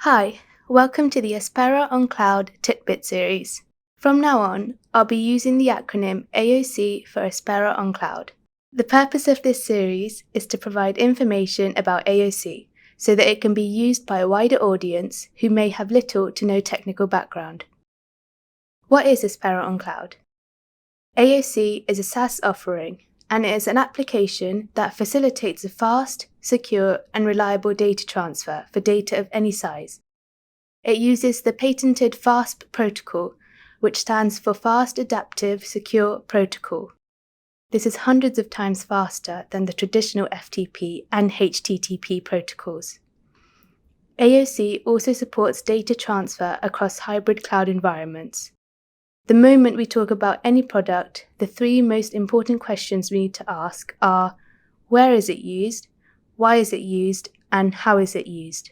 Hi, welcome to the Aspera on Cloud Tid-Bit series. From now on, I'll be using the acronym AoC for Aspera on Cloud. The purpose of this series is to provide information about AoC so that it can be used by a wider audience who may have little to no technical background. What is Aspera on Cloud? AoC is a SaaS offering, and it is an application that facilitates a fast, secure, and reliable data transfer for data of any size. It uses the patented FAST protocol, which stands for Fast Adaptive Secure Protocol. This is hundreds of times faster than the traditional FTP and HTTP protocols. AoC also supports data transfer across hybrid cloud environments. The moment we talk about any product, the three most important questions we need to ask are: where is it used, why is it used, and how is it used?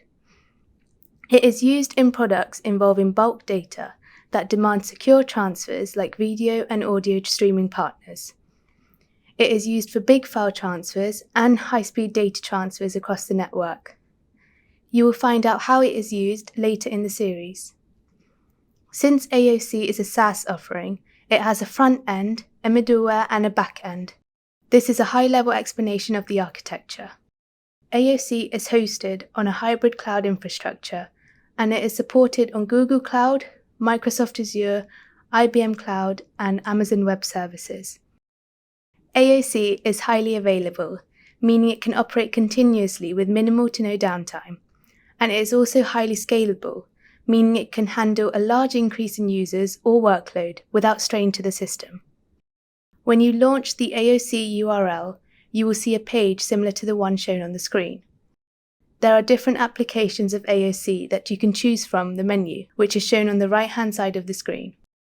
It is used in products involving bulk data that demand secure transfers like video and audio streaming partners. It is used for big file transfers and high-speed data transfers across the network. You will find out how it is used later in the series. Since AoC is a SaaS offering, it has a front end, a middleware, and a back end. This is a high-level explanation of the architecture. AoC is hosted on a hybrid cloud infrastructure, and it is supported on Google Cloud, Microsoft Azure, IBM Cloud, and Amazon Web Services. AoC is highly available, meaning it can operate continuously with minimal to no downtime, and it is also highly scalable, meaning it can handle a large increase in users or workload without strain to the system. When you launch the AoC URL, you will see a page similar to the one shown on the screen. There are different applications of AoC that you can choose from the menu, which is shown on the right-hand side of the screen.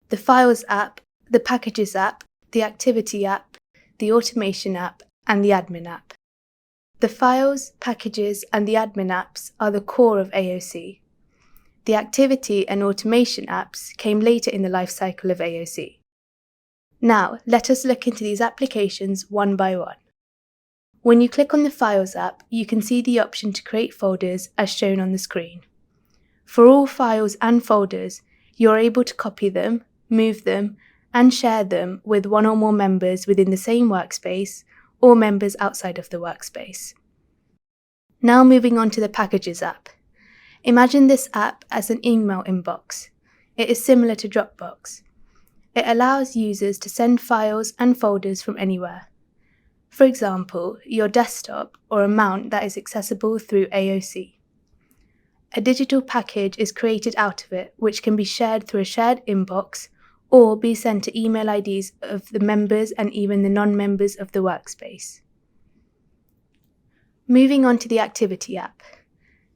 The Files app, the Packages app, the Activity app, the Automation app, and the Admin app. The Files, Packages, and the Admin apps are the core of AoC. The Activity and Automation apps came later in the lifecycle of AoC. Now, let us look into these applications one by one. When you click on the Files app, you can see the option to create folders as shown on the screen. For all files and folders, you are able to copy them, move them, and share them with one or more members within the same workspace or members outside of the workspace. Now moving on to the Packages app. Imagine this app as an email inbox. It is similar to Dropbox. It allows users to send files and folders from anywhere. For example, your desktop or a mount that is accessible through AoC. A digital package is created out of it, which can be shared through a shared inbox or be sent to email IDs of the members and even the non-members of the workspace. Moving on to the Activity app.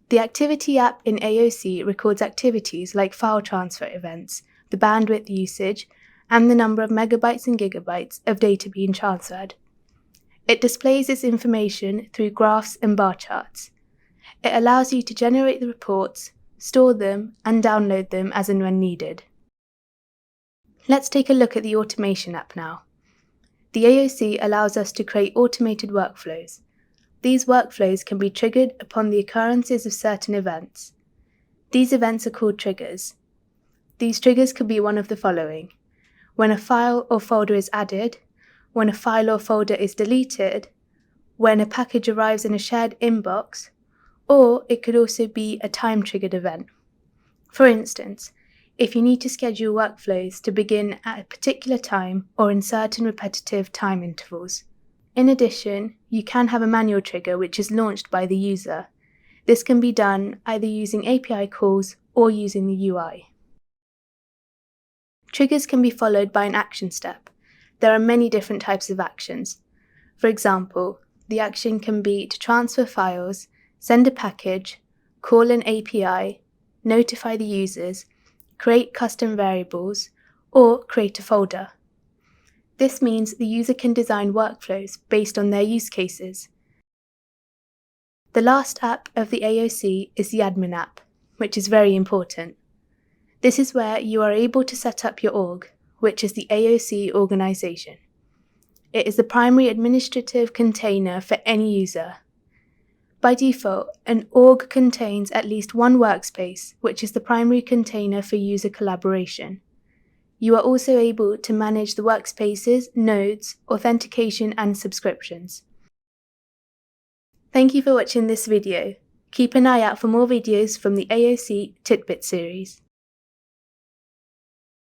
The Activity app in AoC records activities like file transfer events, the bandwidth usage, and the number of megabytes and gigabytes of data being transferred. It displays this information through graphs and bar charts. It allows you to generate the reports, store them, and download them as and when needed. Let's take a look at the Automation app now. The AoC allows us to create automated workflows. These workflows can be triggered upon the occurrences of certain events. These events are called triggers. These triggers could be one of the following: when a file or folder is added, when a file or folder is deleted, when a package arrives in a shared inbox, or it could also be a time-triggered event. For instance, if you need to schedule workflows to begin at a particular time or in certain repetitive time intervals. In addition, you can have a manual trigger which is launched by the user. This can be done either using API calls or using the UI. Triggers can be followed by an action step. There are many different types of actions. For example, the action can be to transfer files, send a package, call an API, notify the users, create custom variables, or create a folder. This means the user can design workflows based on their use cases. The last app of the AoC is the Admin app, which is very important. This is where you are able to set up your org, which is the AoC organization. It is the primary administrative container for any user. By default, an org contains at least one workspace, which is the primary container for user collaboration. You are also able to manage the workspaces, nodes, authentication, and subscriptions. Thank you for watching this video. Keep an eye out for more videos from the AoC Tid-Bit series.